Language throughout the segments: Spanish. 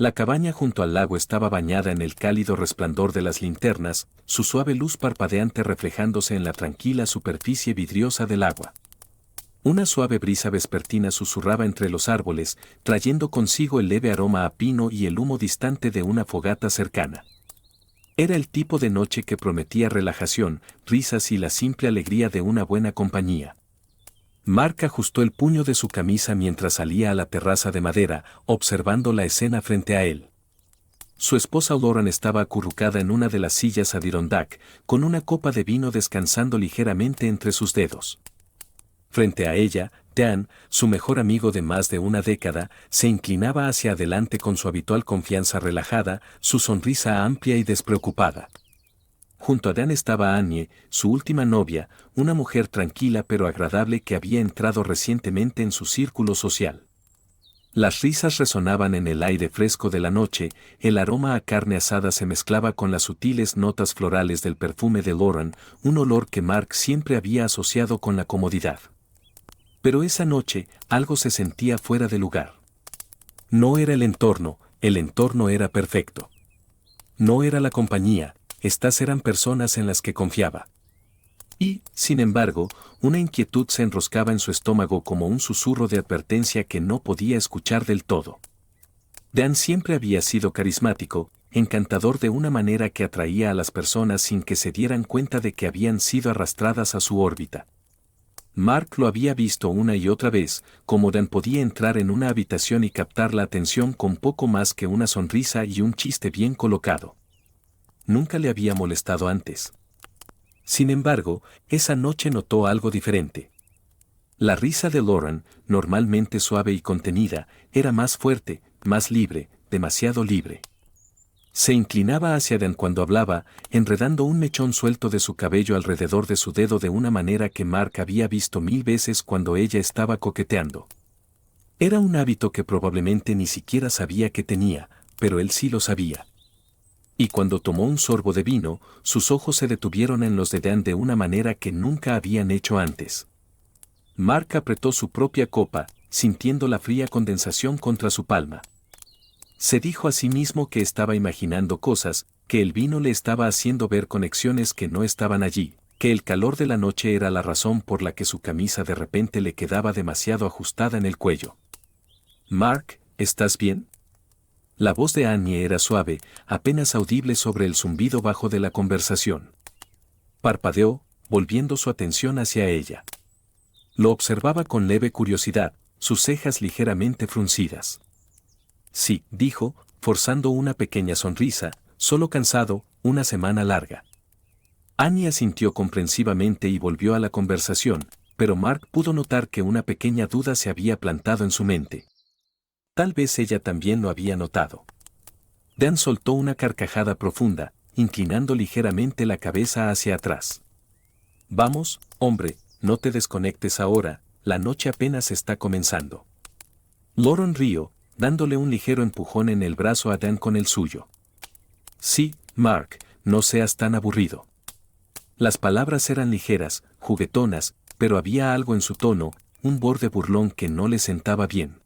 La cabaña junto al lago estaba bañada en el cálido resplandor de las linternas, su suave luz parpadeante reflejándose en la tranquila superficie vidriosa del agua. Una suave brisa vespertina susurraba entre los árboles, trayendo consigo el leve aroma a pino y el humo distante de una fogata cercana. Era el tipo de noche que prometía relajación, risas y la simple alegría de una buena compañía. Mark ajustó el puño de su camisa mientras salía a la terraza de madera, observando la escena frente a él. Su esposa Lauren estaba acurrucada en una de las sillas Adirondack, con una copa de vino descansando ligeramente entre sus dedos. Frente a ella, Dan, su mejor amigo de más de una década, se inclinaba hacia adelante con su habitual confianza relajada, su sonrisa amplia y despreocupada. Junto a Dan estaba Annie, su última novia, una mujer tranquila pero agradable que había entrado recientemente en su círculo social. Las risas resonaban en el aire fresco de la noche, el aroma a carne asada se mezclaba con las sutiles notas florales del perfume de Lauren, un olor que Mark siempre había asociado con la comodidad. Pero esa noche, algo se sentía fuera de lugar. No era el entorno era perfecto. No era la compañía, estas eran personas en las que confiaba. Y, sin embargo, una inquietud se enroscaba en su estómago como un susurro de advertencia que no podía escuchar del todo. Dan siempre había sido carismático, encantador de una manera que atraía a las personas sin que se dieran cuenta de que habían sido arrastradas a su órbita. Mark lo había visto una y otra vez, como Dan podía entrar en una habitación y captar la atención con poco más que una sonrisa y un chiste bien colocado. Nunca le había molestado antes. Sin embargo, esa noche notó algo diferente. La risa de Lauren, normalmente suave y contenida, era más fuerte, más libre, demasiado libre. Se inclinaba hacia Dan cuando hablaba, enredando un mechón suelto de su cabello alrededor de su dedo de una manera que Mark había visto 1000 veces cuando ella estaba coqueteando. Era un hábito que probablemente ni siquiera sabía que tenía, pero él sí lo sabía. Y cuando tomó un sorbo de vino, sus ojos se detuvieron en los de Dan de una manera que nunca habían hecho antes. Mark apretó su propia copa, sintiendo la fría condensación contra su palma. Se dijo a sí mismo que estaba imaginando cosas, que el vino le estaba haciendo ver conexiones que no estaban allí, que el calor de la noche era la razón por la que su camisa de repente le quedaba demasiado ajustada en el cuello. «Mark, ¿estás bien?». La voz de Annie era suave, apenas audible sobre el zumbido bajo de la conversación. Parpadeó, volviendo su atención hacia ella. Lo observaba con leve curiosidad, sus cejas ligeramente fruncidas. «Sí», dijo, forzando una pequeña sonrisa, «solo cansado, una semana larga». Annie asintió comprensivamente y volvió a la conversación, pero Mark pudo notar que una pequeña duda se había plantado en su mente. Tal vez ella también lo había notado. Dan soltó una carcajada profunda, inclinando ligeramente la cabeza hacia atrás. «Vamos, hombre, no te desconectes ahora, la noche apenas está comenzando». Lauren rió, dándole un ligero empujón en el brazo a Dan con el suyo. «Sí, Mark, no seas tan aburrido». Las palabras eran ligeras, juguetonas, pero había algo en su tono, un borde burlón que no le sentaba bien.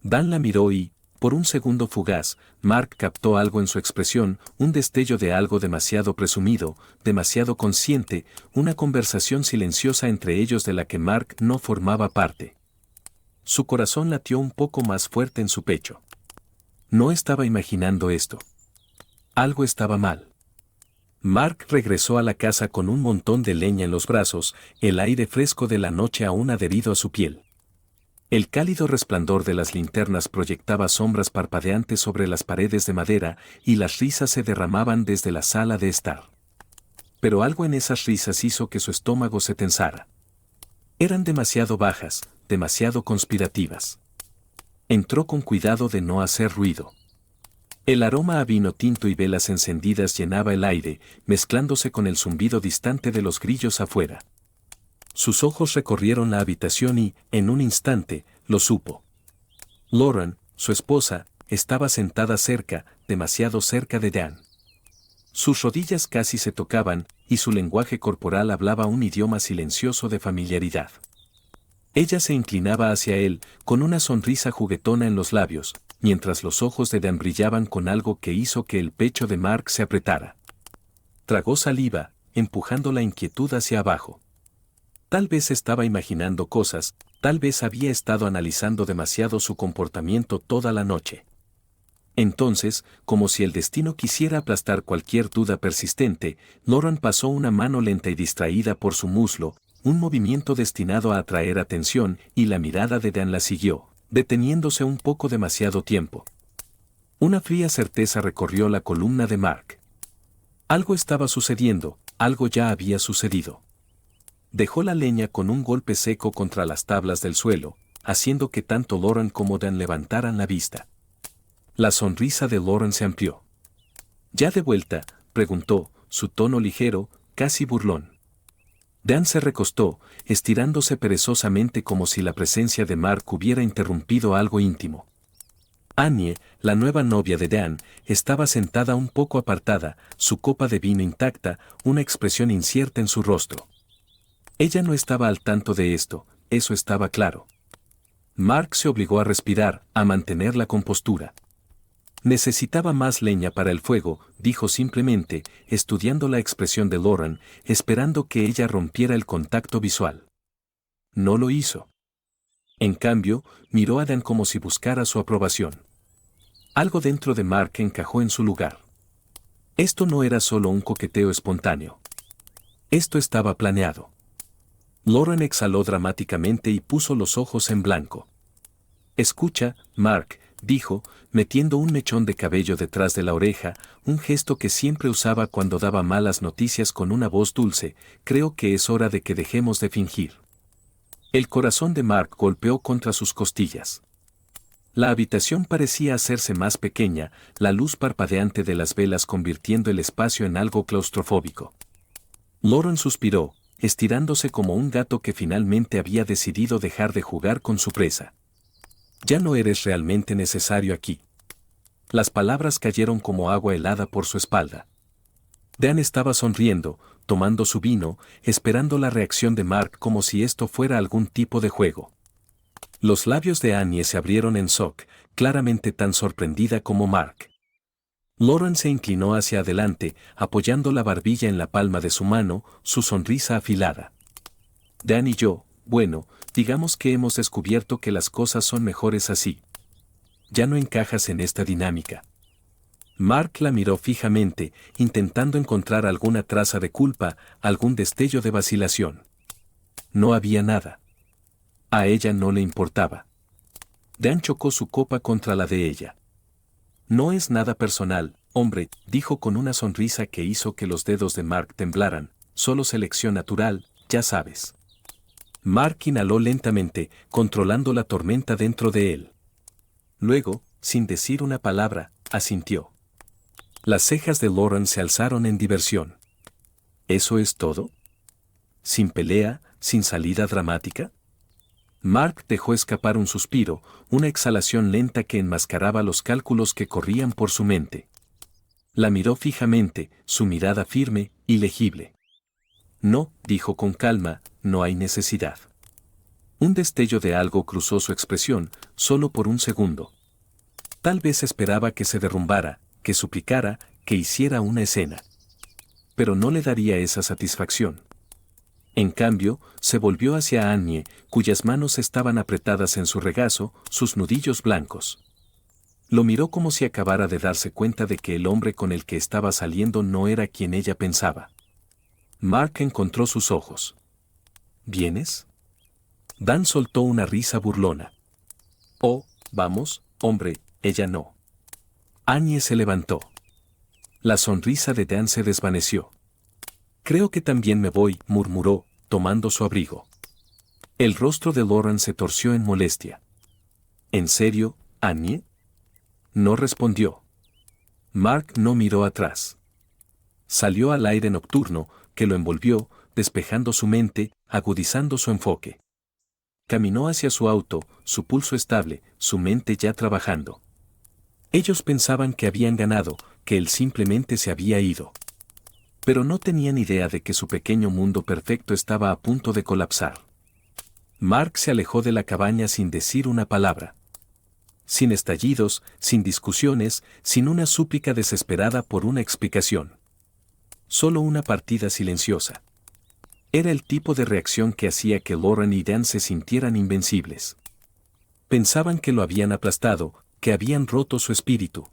Dan la miró y, por un segundo fugaz, Mark captó algo en su expresión, un destello de algo demasiado presumido, demasiado consciente, una conversación silenciosa entre ellos de la que Mark no formaba parte. Su corazón latió un poco más fuerte en su pecho. No estaba imaginando esto. Algo estaba mal. Mark regresó a la casa con un montón de leña en los brazos, el aire fresco de la noche aún adherido a su piel. El cálido resplandor de las linternas proyectaba sombras parpadeantes sobre las paredes de madera y las risas se derramaban desde la sala de estar. Pero algo en esas risas hizo que su estómago se tensara. Eran demasiado bajas, demasiado conspirativas. Entró con cuidado de no hacer ruido. El aroma a vino tinto y velas encendidas llenaba el aire, mezclándose con el zumbido distante de los grillos afuera. Sus ojos recorrieron la habitación y, en un instante, lo supo. Lauren, su esposa, estaba sentada cerca, demasiado cerca de Dan. Sus rodillas casi se tocaban, y su lenguaje corporal hablaba un idioma silencioso de familiaridad. Ella se inclinaba hacia él, con una sonrisa juguetona en los labios, mientras los ojos de Dan brillaban con algo que hizo que el pecho de Mark se apretara. Tragó saliva, empujando la inquietud hacia abajo. Tal vez estaba imaginando cosas, tal vez había estado analizando demasiado su comportamiento toda la noche. Entonces, como si el destino quisiera aplastar cualquier duda persistente, Lauren pasó una mano lenta y distraída por su muslo, un movimiento destinado a atraer atención, y la mirada de Dan la siguió, deteniéndose un poco demasiado tiempo. Una fría certeza recorrió la columna de Mark. Algo estaba sucediendo, algo ya había sucedido. Dejó la leña con un golpe seco contra las tablas del suelo, haciendo que tanto Lauren como Dan levantaran la vista. La sonrisa de Lauren se amplió. ¿Ya de vuelta?, preguntó, su tono ligero, casi burlón. Dan se recostó, estirándose perezosamente como si la presencia de Mark hubiera interrumpido algo íntimo. Annie, la nueva novia de Dan, estaba sentada un poco apartada, su copa de vino intacta, una expresión incierta en su rostro. Ella no estaba al tanto de esto, eso estaba claro. Mark se obligó a respirar, a mantener la compostura. Necesitaba más leña para el fuego, dijo simplemente, estudiando la expresión de Lauren, esperando que ella rompiera el contacto visual. No lo hizo. En cambio, miró a Dan como si buscara su aprobación. Algo dentro de Mark encajó en su lugar. Esto no era solo un coqueteo espontáneo. Esto estaba planeado. Lauren exhaló dramáticamente y puso los ojos en blanco. «Escucha, Mark», dijo, metiendo un mechón de cabello detrás de la oreja, un gesto que siempre usaba cuando daba malas noticias con una voz dulce, «creo que es hora de que dejemos de fingir». El corazón de Mark golpeó contra sus costillas. La habitación parecía hacerse más pequeña, la luz parpadeante de las velas convirtiendo el espacio en algo claustrofóbico. Lauren suspiró, estirándose como un gato que finalmente había decidido dejar de jugar con su presa. «Ya no eres realmente necesario aquí». Las palabras cayeron como agua helada por su espalda. Dan estaba sonriendo, tomando su vino, esperando la reacción de Mark como si esto fuera algún tipo de juego. Los labios de Annie se abrieron en shock, claramente tan sorprendida como Mark. Lauren se inclinó hacia adelante, apoyando la barbilla en la palma de su mano, su sonrisa afilada. «Dan y yo, bueno, digamos que hemos descubierto que las cosas son mejores así. Ya no encajas en esta dinámica». Mark la miró fijamente, intentando encontrar alguna traza de culpa, algún destello de vacilación. No había nada. A ella no le importaba. Dan chocó su copa contra la de ella. «No es nada personal, hombre», dijo con una sonrisa que hizo que los dedos de Mark temblaran, «solo selección natural, ya sabes». Mark inhaló lentamente, controlando la tormenta dentro de él. Luego, sin decir una palabra, asintió. Las cejas de Lauren se alzaron en diversión. ¿Eso es todo? ¿Sin pelea, sin salida dramática? Mark dejó escapar un suspiro, una exhalación lenta que enmascaraba los cálculos que corrían por su mente. La miró fijamente, su mirada firme, ilegible. «No», dijo con calma, «no hay necesidad». Un destello de algo cruzó su expresión, solo por un segundo. Tal vez esperaba que se derrumbara, que suplicara, que hiciera una escena. Pero no le daría esa satisfacción. En cambio, se volvió hacia Annie, cuyas manos estaban apretadas en su regazo, sus nudillos blancos. Lo miró como si acabara de darse cuenta de que el hombre con el que estaba saliendo no era quien ella pensaba. Mark encontró sus ojos. ¿Vienes? Dan soltó una risa burlona. «Oh, vamos, hombre», ella no. Annie se levantó. La sonrisa de Dan se desvaneció. «Creo que también me voy», murmuró, tomando su abrigo. El rostro de Lauren se torció en molestia. «¿En serio, Annie?» No respondió. Mark no miró atrás. Salió al aire nocturno, que lo envolvió, despejando su mente, agudizando su enfoque. Caminó hacia su auto, su pulso estable, su mente ya trabajando. Ellos pensaban que habían ganado, que él simplemente se había ido. Pero no tenían idea de que su pequeño mundo perfecto estaba a punto de colapsar. Mark se alejó de la cabaña sin decir una palabra. Sin estallidos, sin discusiones, sin una súplica desesperada por una explicación. Solo una partida silenciosa. Era el tipo de reacción que hacía que Lauren y Dan se sintieran invencibles. Pensaban que lo habían aplastado, que habían roto su espíritu.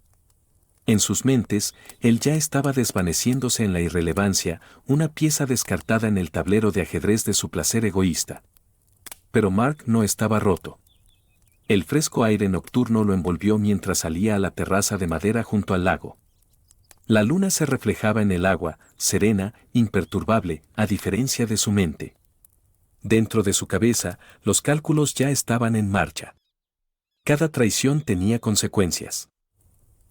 En sus mentes, él ya estaba desvaneciéndose en la irrelevancia, una pieza descartada en el tablero de ajedrez de su placer egoísta. Pero Mark no estaba roto. El fresco aire nocturno lo envolvió mientras salía a la terraza de madera junto al lago. La luna se reflejaba en el agua, serena, imperturbable, a diferencia de su mente. Dentro de su cabeza, los cálculos ya estaban en marcha. Cada traición tenía consecuencias.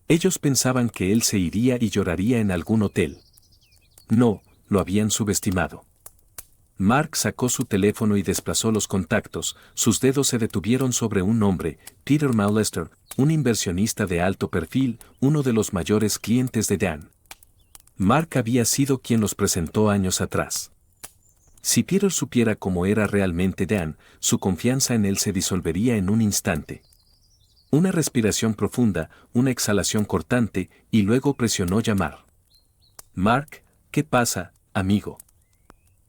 Ellos pensaban que él se iría y lloraría en algún hotel. No, lo habían subestimado. Mark sacó su teléfono y desplazó los contactos, sus dedos se detuvieron sobre un nombre, Peter Maulester, un inversionista de alto perfil, uno de los mayores clientes de Dan. Mark había sido quien los presentó años atrás. Si Peter supiera cómo era realmente Dan, su confianza en él se disolvería en un instante. Una respiración profunda, una exhalación cortante, y luego presionó llamar. Mark, ¿qué pasa, amigo?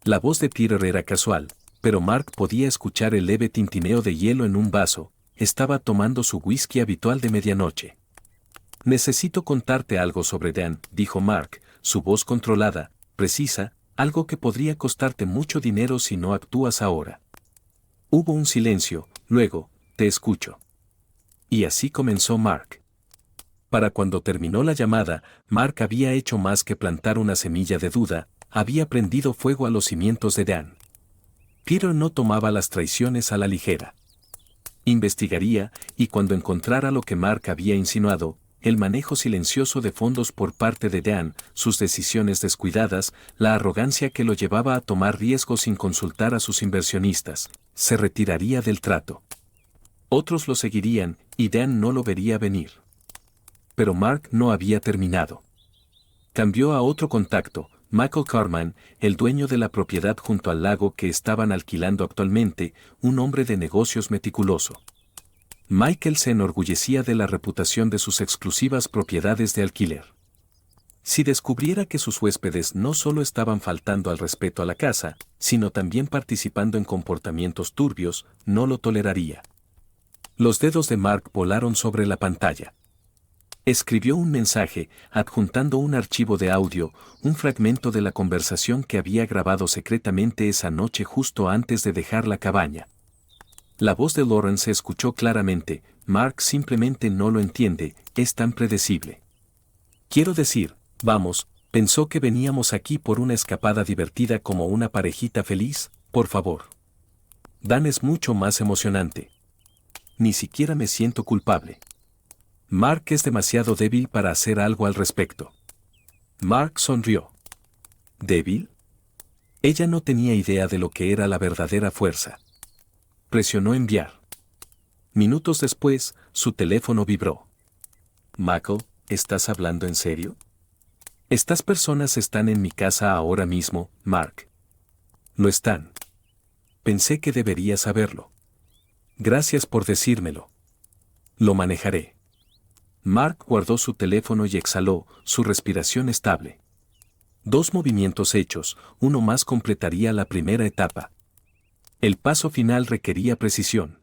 La voz de Peter era casual, pero Mark podía escuchar el leve tintineo de hielo en un vaso. Estaba tomando su whisky habitual de medianoche. Necesito contarte algo sobre Dan, dijo Mark, su voz controlada, precisa, algo que podría costarte mucho dinero si no actúas ahora. Hubo un silencio, luego, te escucho. Y así comenzó Mark. Para cuando terminó la llamada, Mark había hecho más que plantar una semilla de duda, había prendido fuego a los cimientos de Dan. Peter no tomaba las traiciones a la ligera. Investigaría, y cuando encontrara lo que Mark había insinuado, el manejo silencioso de fondos por parte de Dan, sus decisiones descuidadas, la arrogancia que lo llevaba a tomar riesgos sin consultar a sus inversionistas, se retiraría del trato. Otros lo seguirían, y Dan no lo vería venir. Pero Mark no había terminado. Cambió a otro contacto, Michael Carman, el dueño de la propiedad junto al lago que estaban alquilando actualmente, un hombre de negocios meticuloso. Michael se enorgullecía de la reputación de sus exclusivas propiedades de alquiler. Si descubriera que sus huéspedes no solo estaban faltando al respeto a la casa, sino también participando en comportamientos turbios, no lo toleraría. Los dedos de Mark volaron sobre la pantalla. Escribió un mensaje, adjuntando un archivo de audio, un fragmento de la conversación que había grabado secretamente esa noche justo antes de dejar la cabaña. La voz de Lauren se escuchó claramente, Mark simplemente no lo entiende, es tan predecible. Quiero decir, vamos, pensó que veníamos aquí por una escapada divertida como una parejita feliz, por favor. Dan es mucho más emocionante. Ni siquiera me siento culpable. Mark es demasiado débil para hacer algo al respecto. Mark sonrió. ¿Débil? Ella no tenía idea de lo que era la verdadera fuerza. Presionó enviar. Minutos después, su teléfono vibró. Michael, ¿estás hablando en serio? Estas personas están en mi casa ahora mismo, Mark. Lo están. Pensé que debería saberlo. Gracias por decírmelo. Lo manejaré. Mark guardó su teléfono y exhaló, su respiración estable. 2 movimientos hechos, uno más completaría la primera etapa. El paso final requería precisión.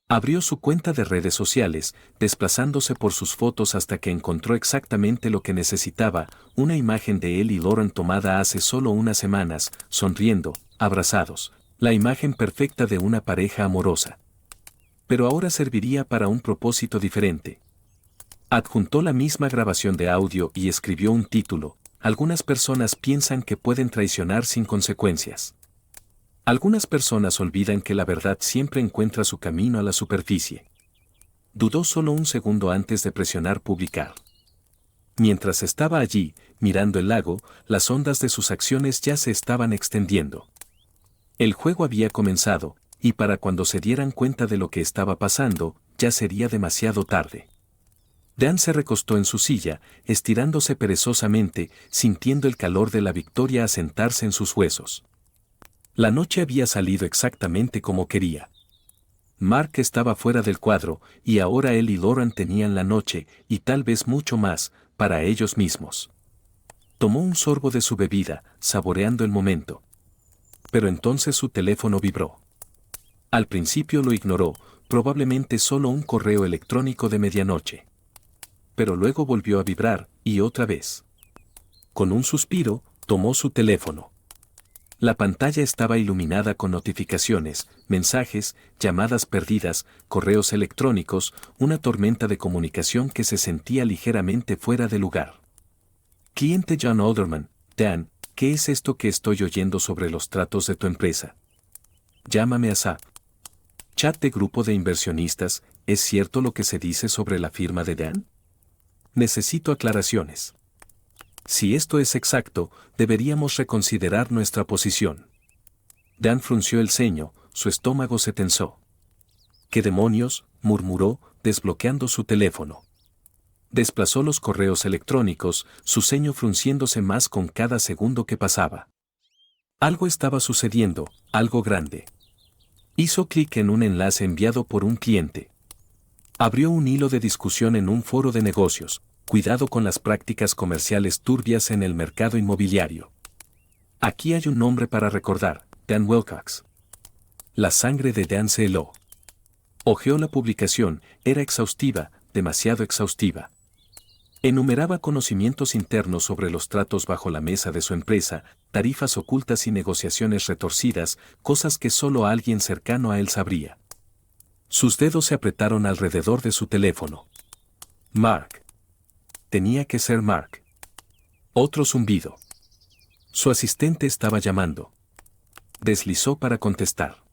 Abrió su cuenta de redes sociales, desplazándose por sus fotos hasta que encontró exactamente lo que necesitaba, una imagen de él y Lauren tomada hace solo unas semanas, sonriendo, abrazados, la imagen perfecta de una pareja amorosa. Pero ahora serviría para un propósito diferente. Adjuntó la misma grabación de audio y escribió un título, algunas personas piensan que pueden traicionar sin consecuencias. Algunas personas olvidan que la verdad siempre encuentra su camino a la superficie. Dudó solo un segundo antes de presionar publicar. Mientras estaba allí, mirando el lago, las ondas de sus acciones ya se estaban extendiendo. El juego había comenzado, y para cuando se dieran cuenta de lo que estaba pasando, ya sería demasiado tarde. Dan se recostó en su silla, estirándose perezosamente, sintiendo el calor de la victoria asentarse en sus huesos. La noche había salido exactamente como quería. Mark estaba fuera del cuadro, y ahora él y Lauren tenían la noche, y tal vez mucho más, para ellos mismos. Tomó un sorbo de su bebida, saboreando el momento. Pero entonces su teléfono vibró. Al principio lo ignoró, probablemente solo un correo electrónico de medianoche. Pero luego volvió a vibrar, y otra vez. Con un suspiro, tomó su teléfono. La pantalla estaba iluminada con notificaciones, mensajes, llamadas perdidas, correos electrónicos, una tormenta de comunicación que se sentía ligeramente fuera de lugar. Cliente John Alderman, Dan, ¿qué es esto que estoy oyendo sobre los tratos de tu empresa? Llámame a SAP. Chat de grupo de inversionistas, ¿es cierto lo que se dice sobre la firma de Dan? Necesito aclaraciones. Si esto es exacto, deberíamos reconsiderar nuestra posición. Dan frunció el ceño, su estómago se tensó. ¿Qué demonios?, murmuró, desbloqueando su teléfono. Desplazó los correos electrónicos, su ceño frunciéndose más con cada segundo que pasaba. Algo estaba sucediendo, algo grande. Hizo clic en un enlace enviado por un cliente. Abrió un hilo de discusión en un foro de negocios. Cuidado con las prácticas comerciales turbias en el mercado inmobiliario. Aquí hay un nombre para recordar, Dan Wilcox. La sangre de Dan se heló. Hojeó la publicación, era exhaustiva, demasiado exhaustiva. Enumeraba conocimientos internos sobre los tratos bajo la mesa de su empresa, tarifas ocultas y negociaciones retorcidas, cosas que solo alguien cercano a él sabría. Sus dedos se apretaron alrededor de su teléfono. Mark. Tenía que ser Mark. Otro zumbido. Su asistente estaba llamando. Deslizó para contestar.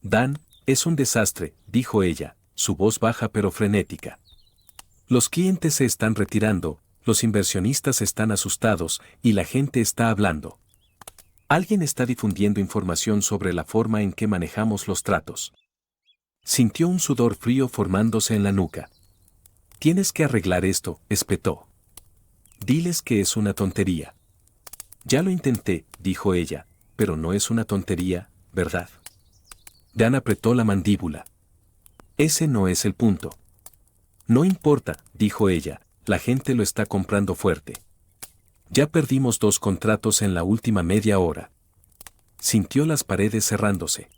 Dan, es un desastre, dijo ella, su voz baja pero frenética. Los clientes se están retirando, los inversionistas están asustados y la gente está hablando. Alguien está difundiendo información sobre la forma en que manejamos los tratos. Sintió un sudor frío formándose en la nuca. Tienes que arreglar esto, espetó. Diles que es una tontería. Ya lo intenté, dijo ella, pero no es una tontería, ¿verdad? Dan apretó la mandíbula. Ese no es el punto. No importa, dijo ella, la gente lo está comprando fuerte. Ya perdimos 2 contratos en la última media hora. Sintió las paredes cerrándose.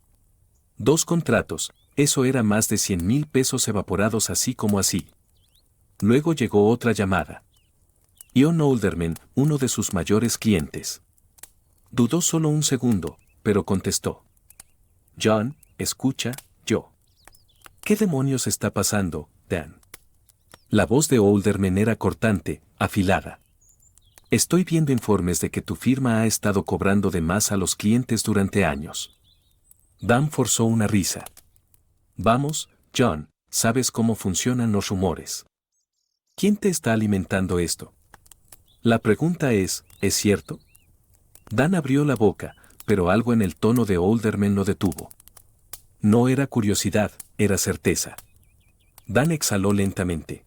2 contratos, eso era más de 100,000 pesos evaporados así como así. Luego llegó otra llamada. John Alderman, uno de sus mayores clientes. Dudó solo un segundo, pero contestó. John, escucha, yo. ¿Qué demonios está pasando, Dan? La voz de Alderman era cortante, afilada. Estoy viendo informes de que tu firma ha estado cobrando de más a los clientes durante años. Dan forzó una risa. Vamos, John, sabes cómo funcionan los rumores. ¿Quién te está alimentando esto? La pregunta ¿es cierto? Dan abrió la boca, pero algo en el tono de Alderman lo detuvo. No era curiosidad, era certeza. Dan exhaló lentamente.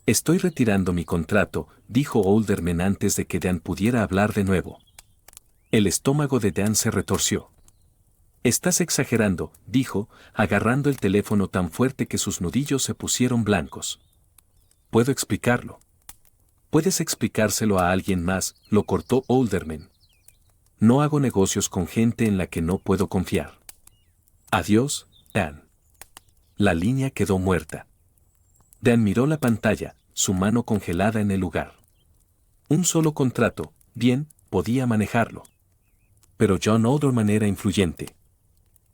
Estoy retirando mi contrato, dijo Alderman antes de que Dan pudiera hablar de nuevo. El estómago de Dan se retorció. Estás exagerando, dijo, agarrando el teléfono tan fuerte que sus nudillos se pusieron blancos. Puedo explicarlo. Puedes explicárselo a alguien más, lo cortó Alderman. No hago negocios con gente en la que no puedo confiar. Adiós, Dan. La línea quedó muerta. Dan miró la pantalla, su mano congelada en el lugar. Un solo contrato, bien, podía manejarlo. Pero John Alderman era influyente.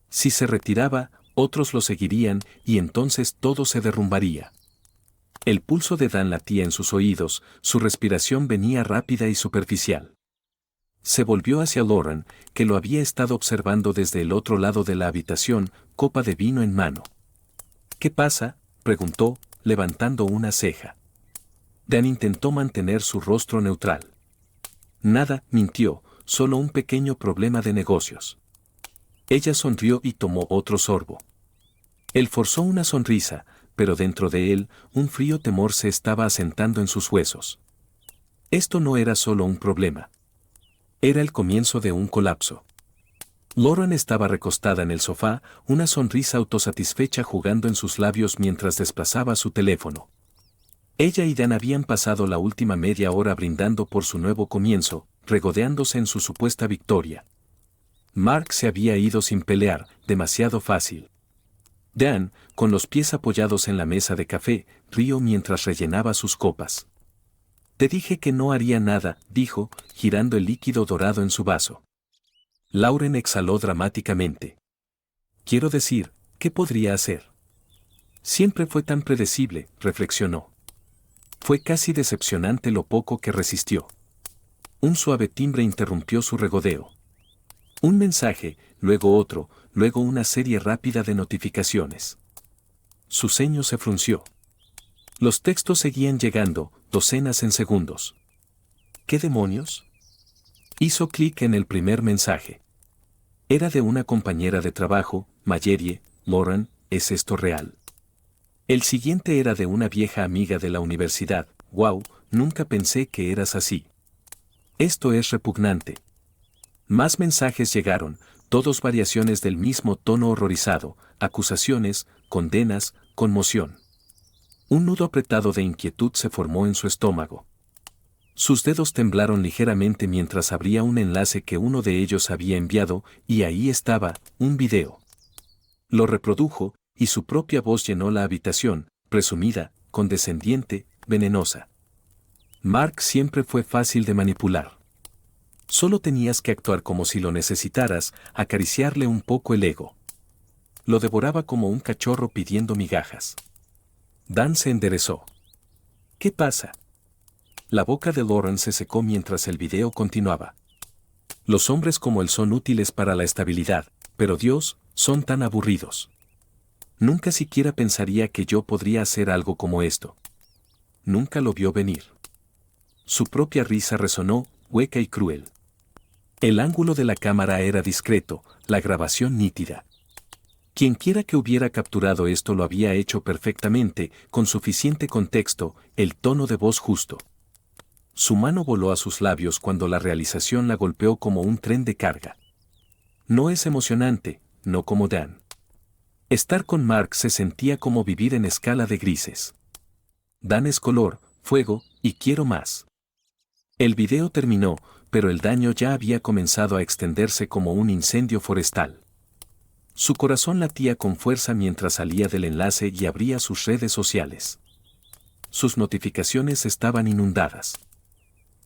Si se retiraba, otros lo seguirían y entonces todo se derrumbaría. El pulso de Dan latía en sus oídos, su respiración venía rápida y superficial. Se volvió hacia Lauren, que lo había estado observando desde el otro lado de la habitación, copa de vino en mano. ¿Qué pasa?, preguntó, levantando una ceja. Dan intentó mantener su rostro neutral. Nada, mintió, solo un pequeño problema de negocios. Ella sonrió y tomó otro sorbo. Él forzó una sonrisa, pero dentro de él, un frío temor se estaba asentando en sus huesos. Esto no era solo un problema. Era el comienzo de un colapso. Lauren estaba recostada en el sofá, una sonrisa autosatisfecha jugando en sus labios mientras desplazaba su teléfono. Ella y Dan habían pasado la última media hora brindando por su nuevo comienzo, regodeándose en su supuesta victoria. Mark se había ido sin pelear, demasiado fácil. Dan, con los pies apoyados en la mesa de café, rió mientras rellenaba sus copas. Te dije que no haría nada, dijo, girando el líquido dorado en su vaso. Lauren exhaló dramáticamente. Quiero decir, ¿qué podría hacer? Siempre fue tan predecible, reflexionó. Fue casi decepcionante lo poco que resistió. Un suave timbre interrumpió su regodeo. Un mensaje, luego otro, luego una serie rápida de notificaciones. Su ceño se frunció. Los textos seguían llegando, docenas en segundos. ¿Qué demonios? Hizo clic en el primer mensaje. Era de una compañera de trabajo, Mallory. Lauren, ¿es esto real? El siguiente era de una vieja amiga de la universidad. Wow, nunca pensé que eras así. Esto es repugnante. Más mensajes llegaron, todos variaciones del mismo tono horrorizado, acusaciones, condenas, conmoción. Un nudo apretado de inquietud se formó en su estómago. Sus dedos temblaron ligeramente mientras abría un enlace que uno de ellos había enviado, y ahí estaba, un video. Lo reprodujo, y su propia voz llenó la habitación, presumida, condescendiente, venenosa. Mark siempre fue fácil de manipular. Solo tenías que actuar como si lo necesitaras, acariciarle un poco el ego. Lo devoraba como un cachorro pidiendo migajas. Dan se enderezó. ¿Qué pasa? La boca de Lauren se secó mientras el video continuaba. Los hombres como él son útiles para la estabilidad, pero Dios, son tan aburridos. Nunca siquiera pensaría que yo podría hacer algo como esto. Nunca lo vio venir. Su propia risa resonó, hueca y cruel. El ángulo de la cámara era discreto, la grabación nítida. Quienquiera que hubiera capturado esto lo había hecho perfectamente, con suficiente contexto, el tono de voz justo. Su mano voló a sus labios cuando la realización la golpeó como un tren de carga. No es emocionante, no como Dan. Estar con Mark se sentía como vivir en escala de grises. Dan es color, fuego, y quiero más. El video terminó, pero el daño ya había comenzado a extenderse como un incendio forestal. Su corazón latía con fuerza mientras salía del enlace y abría sus redes sociales. Sus notificaciones estaban inundadas.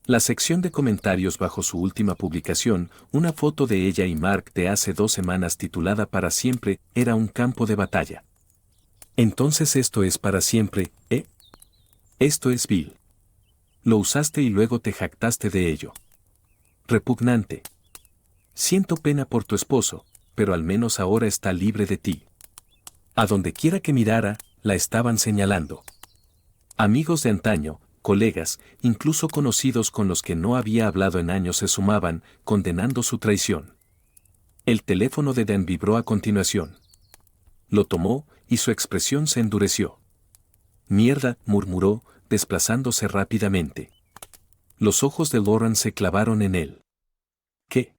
La sección de comentarios bajo su última publicación, una foto de ella y Mark de hace 2 semanas titulada Para siempre, era un campo de batalla. Entonces esto es para siempre, ¿eh? Esto es vil. Lo usaste y luego te jactaste de ello. Repugnante. Siento pena por tu esposo, pero al menos ahora está libre de ti. A donde quiera que mirara, la estaban señalando. Amigos de antaño, colegas, incluso conocidos con los que no había hablado en años se sumaban, condenando su traición. El teléfono de Dan vibró a continuación. Lo tomó, y su expresión se endureció. Mierda, murmuró, desplazándose rápidamente. Los ojos de Lauren se clavaron en él. ¿Qué?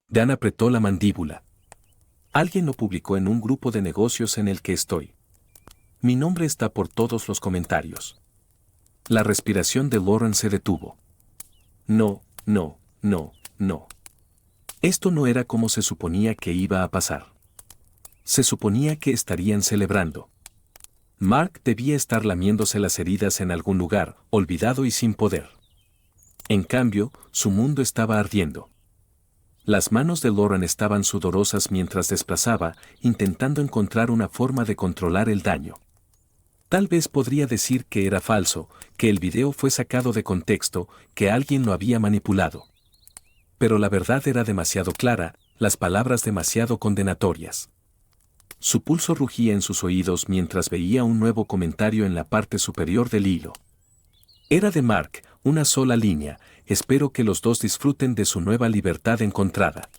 Dan apretó la mandíbula. Alguien lo publicó en un grupo de negocios en el que estoy. Mi nombre está por todos los comentarios. La respiración de Lauren se detuvo. No, no, no, no. Esto no era como se suponía que iba a pasar. Se suponía que estarían celebrando. Mark debía estar lamiéndose las heridas en algún lugar, olvidado y sin poder. En cambio, su mundo estaba ardiendo. Las manos de Lauren estaban sudorosas mientras desplazaba, intentando encontrar una forma de controlar el daño. Tal vez podría decir que era falso, que el video fue sacado de contexto, que alguien lo había manipulado. Pero la verdad era demasiado clara, las palabras demasiado condenatorias. Su pulso rugía en sus oídos mientras veía un nuevo comentario en la parte superior del hilo. Era de Mark, una sola línea, espero que los dos disfruten de su nueva libertad encontrada.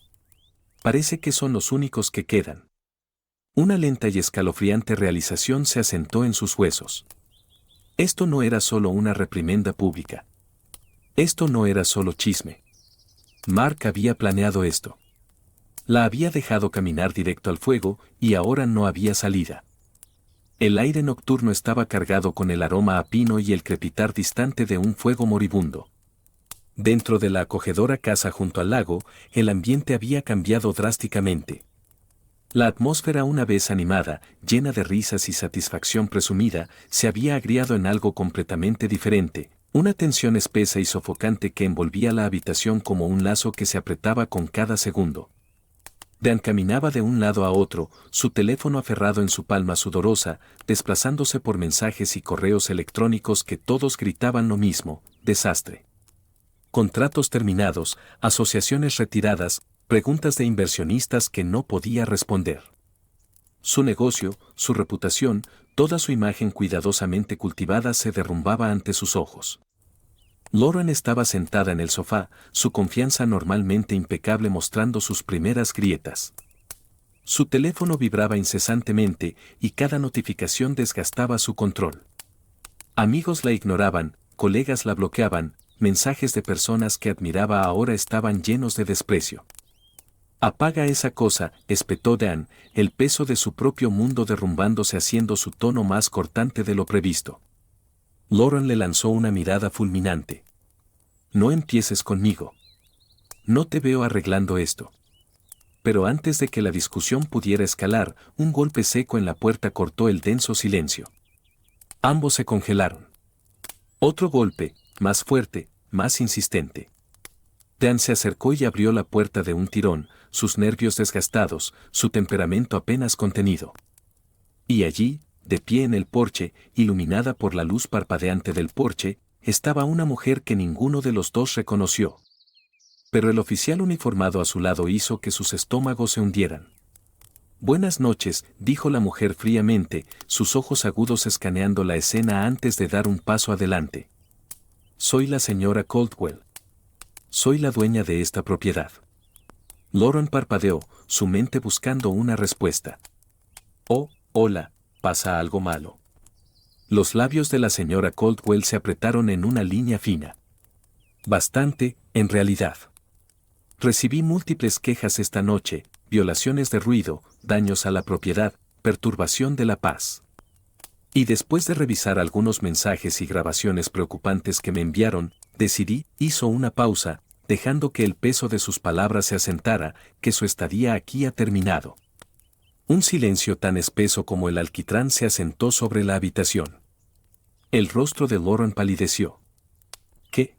Parece que son los únicos que quedan. Una lenta y escalofriante realización se asentó en sus huesos. Esto no era solo una reprimenda pública. Esto no era solo chisme. Mark había planeado esto. La había dejado caminar directo al fuego y ahora no había salida. El aire nocturno estaba cargado con el aroma a pino y el crepitar distante de un fuego moribundo. Dentro de la acogedora casa junto al lago, el ambiente había cambiado drásticamente. La atmósfera, una vez animada, llena de risas y satisfacción presumida, se había agriado en algo completamente diferente, una tensión espesa y sofocante que envolvía la habitación como un lazo que se apretaba con cada segundo. Dan caminaba de un lado a otro, su teléfono aferrado en su palma sudorosa, desplazándose por mensajes y correos electrónicos que todos gritaban lo mismo: desastre. Contratos terminados, asociaciones retiradas, preguntas de inversionistas que no podía responder. Su negocio, su reputación, toda su imagen cuidadosamente cultivada se derrumbaba ante sus ojos. Lauren estaba sentada en el sofá, su confianza normalmente impecable mostrando sus primeras grietas. Su teléfono vibraba incesantemente y cada notificación desgastaba su control. Amigos la ignoraban, colegas la bloqueaban, mensajes de personas que admiraba ahora estaban llenos de desprecio. «Apaga esa cosa», espetó Dan, el peso de su propio mundo derrumbándose haciendo su tono más cortante de lo previsto. Lauren le lanzó una mirada fulminante. «No empieces conmigo. No te veo arreglando esto». Pero antes de que la discusión pudiera escalar, un golpe seco en la puerta cortó el denso silencio. Ambos se congelaron. Otro golpe, más fuerte, más insistente. Dan se acercó y abrió la puerta de un tirón, sus nervios desgastados, su temperamento apenas contenido. Y allí, de pie en el porche, iluminada por la luz parpadeante del porche, estaba una mujer que ninguno de los dos reconoció. Pero el oficial uniformado a su lado hizo que sus estómagos se hundieran. «Buenas noches», dijo la mujer fríamente, sus ojos agudos escaneando la escena antes de dar un paso adelante. «Soy la señora Caldwell. Soy la dueña de esta propiedad». Lauren parpadeó, su mente buscando una respuesta. «Oh, hola, ¿pasa algo malo?». Los labios de la señora Caldwell se apretaron en una línea fina. «Bastante, en realidad. Recibí múltiples quejas esta noche, violaciones de ruido, daños a la propiedad, perturbación de la paz. Y después de revisar algunos mensajes y grabaciones preocupantes que me enviaron, decidí», hizo una pausa, dejando que el peso de sus palabras se asentara, «que su estadía aquí ha terminado». Un silencio tan espeso como el alquitrán se asentó sobre la habitación. El rostro de Lauren palideció. «¿Qué?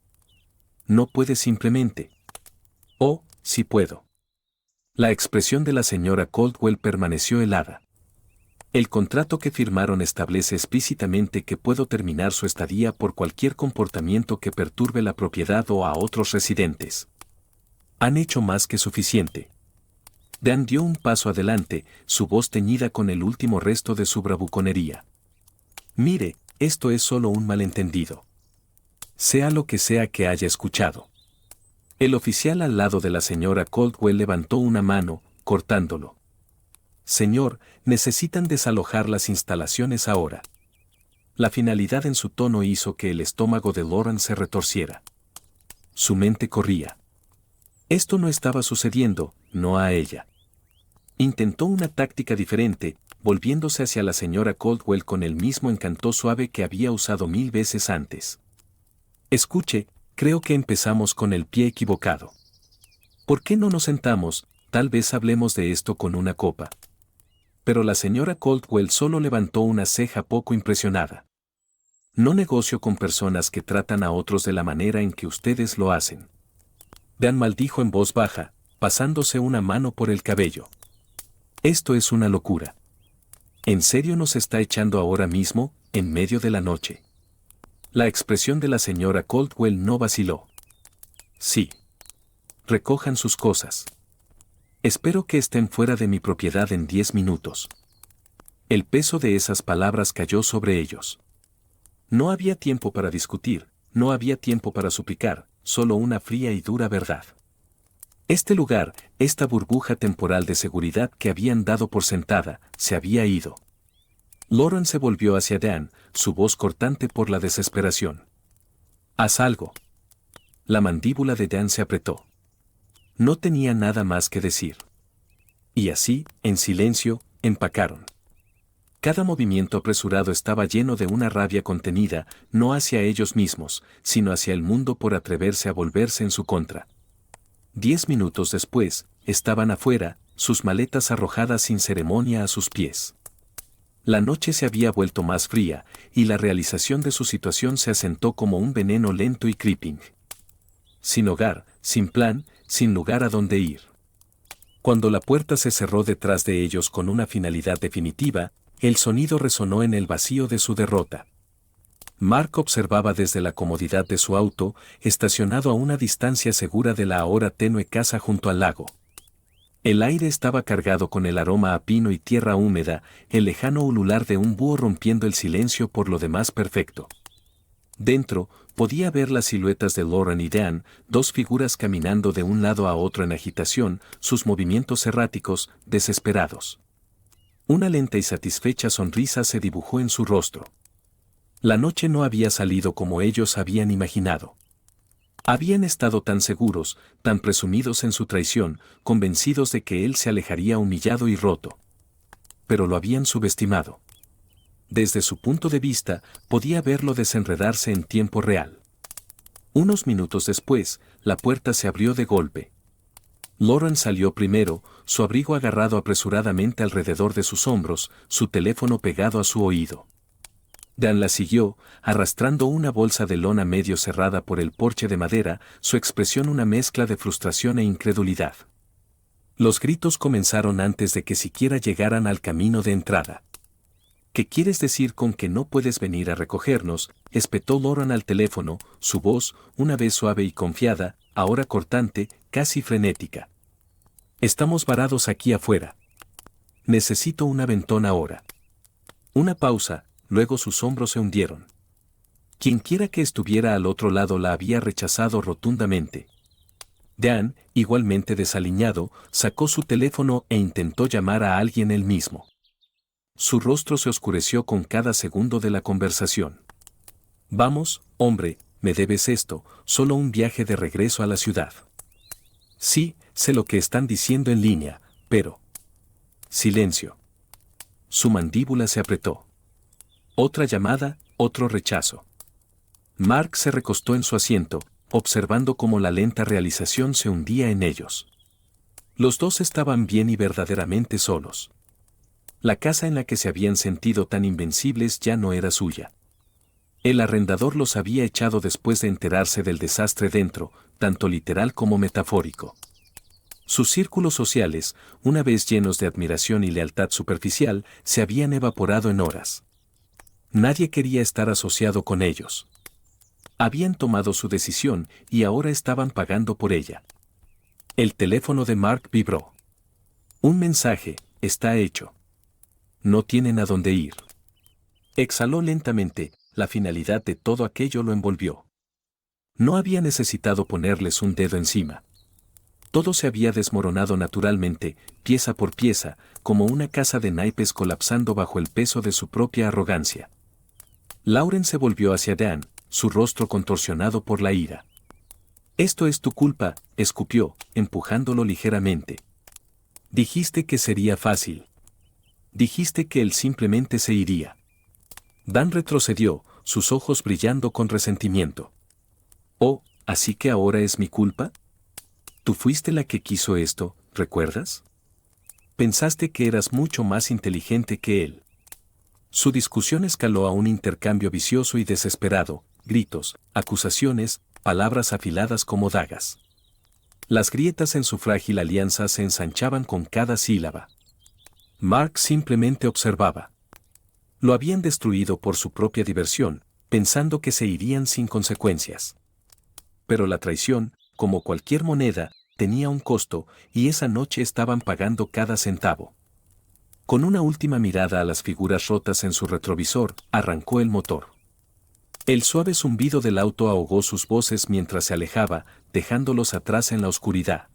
¿No puedes simplemente?» «Oh, sí puedo». La expresión de la señora Caldwell permaneció helada. «El contrato que firmaron establece explícitamente que puedo terminar su estadía por cualquier comportamiento que perturbe la propiedad o a otros residentes. Han hecho más que suficiente». Dan dio un paso adelante, su voz teñida con el último resto de su bravuconería. «Mire, esto es solo un malentendido. Sea lo que sea que haya escuchado». El oficial al lado de la señora Caldwell levantó una mano, cortándolo. «Señor, necesitan desalojar las instalaciones ahora». La finalidad en su tono hizo que el estómago de Lauren se retorciera. Su mente corría. Esto no estaba sucediendo, no a ella. Intentó una táctica diferente, volviéndose hacia la señora Caldwell con el mismo encanto suave que había usado 1000 veces antes. «Escuche, creo que empezamos con el pie equivocado. ¿Por qué no nos sentamos? Tal vez hablemos de esto con una copa». Pero la señora Caldwell solo levantó una ceja poco impresionada. «No negocio con personas que tratan a otros de la manera en que ustedes lo hacen». Dan maldijo en voz baja, pasándose una mano por el cabello. «Esto es una locura. ¿En serio nos está echando ahora mismo, en medio de la noche?». La expresión de la señora Caldwell no vaciló. «Sí. Recojan sus cosas. Espero que estén fuera de mi propiedad en 10 minutos». El peso de esas palabras cayó sobre ellos. No había tiempo para discutir, no había tiempo para suplicar, solo una fría y dura verdad. Este lugar, esta burbuja temporal de seguridad que habían dado por sentada, se había ido. Lauren se volvió hacia Dan, su voz cortante por la desesperación. «Haz algo». La mandíbula de Dan se apretó. No tenía nada más que decir. Y así, en silencio, empacaron. Cada movimiento apresurado estaba lleno de una rabia contenida, no hacia ellos mismos, sino hacia el mundo por atreverse a volverse en su contra. 10 minutos después, estaban afuera, sus maletas arrojadas sin ceremonia a sus pies. La noche se había vuelto más fría, y la realización de su situación se asentó como un veneno lento y creeping. Sin hogar, sin plan, sin lugar a donde ir. Cuando la puerta se cerró detrás de ellos con una finalidad definitiva, el sonido resonó en el vacío de su derrota. Mark observaba desde la comodidad de su auto, estacionado a una distancia segura de la ahora tenue casa junto al lago. El aire estaba cargado con el aroma a pino y tierra húmeda, el lejano ulular de un búho rompiendo el silencio por lo demás perfecto. Dentro, podía ver las siluetas de Lauren y Dan, dos figuras caminando de un lado a otro en agitación, sus movimientos erráticos, desesperados. Una lenta y satisfecha sonrisa se dibujó en su rostro. La noche no había salido como ellos habían imaginado. Habían estado tan seguros, tan presumidos en su traición, convencidos de que él se alejaría humillado y roto. Pero lo habían subestimado. Desde su punto de vista, podía verlo desenredarse en tiempo real. Unos minutos después, la puerta se abrió de golpe. Lauren salió primero, su abrigo agarrado apresuradamente alrededor de sus hombros, su teléfono pegado a su oído. Dan la siguió, arrastrando una bolsa de lona medio cerrada por el porche de madera, su expresión una mezcla de frustración e incredulidad. Los gritos comenzaron antes de que siquiera llegaran al camino de entrada. ¿Qué quieres decir con que no puedes venir a recogernos?, espetó Lauren al teléfono, su voz, una vez suave y confiada, ahora cortante, casi frenética. Estamos varados aquí afuera. Necesito un aventón ahora. Una pausa. Luego sus hombros se hundieron. Quienquiera que estuviera al otro lado la había rechazado rotundamente. Dan, igualmente desaliñado, sacó su teléfono e intentó llamar a alguien él mismo. Su rostro se oscureció con cada segundo de la conversación. Vamos, hombre, me debes esto, solo un viaje de regreso a la ciudad. Sí, sé lo que están diciendo en línea, pero... Silencio. Su mandíbula se apretó. Otra llamada, otro rechazo. Mark se recostó en su asiento, observando cómo la lenta realización se hundía en ellos. Los dos estaban bien y verdaderamente solos. La casa en la que se habían sentido tan invencibles ya no era suya. El arrendador los había echado después de enterarse del desastre dentro, tanto literal como metafórico. Sus círculos sociales, una vez llenos de admiración y lealtad superficial, se habían evaporado en horas. Nadie quería estar asociado con ellos. Habían tomado su decisión y ahora estaban pagando por ella. El teléfono de Mark vibró. Un mensaje, está hecho. No tienen a dónde ir. Exhaló lentamente, la finalidad de todo aquello lo envolvió. No había necesitado ponerles un dedo encima. Todo se había desmoronado naturalmente, pieza por pieza, como una casa de naipes colapsando bajo el peso de su propia arrogancia. Lauren se volvió hacia Dan, su rostro contorsionado por la ira. Esto es tu culpa, escupió, empujándolo ligeramente. Dijiste que sería fácil. Dijiste que él simplemente se iría. Dan retrocedió, sus ojos brillando con resentimiento. Oh, ¿así que ahora es mi culpa? Tú fuiste la que quiso esto, ¿recuerdas? Pensaste que eras mucho más inteligente que él. Su discusión escaló a un intercambio vicioso y desesperado, gritos, acusaciones, palabras afiladas como dagas. Las grietas en su frágil alianza se ensanchaban con cada sílaba. Mark simplemente observaba. Lo habían destruido por su propia diversión, pensando que se irían sin consecuencias. Pero la traición, como cualquier moneda, tenía un costo, y esa noche estaban pagando cada centavo. Con una última mirada a las figuras rotas en su retrovisor, arrancó el motor. El suave zumbido del auto ahogó sus voces mientras se alejaba, dejándolos atrás en la oscuridad.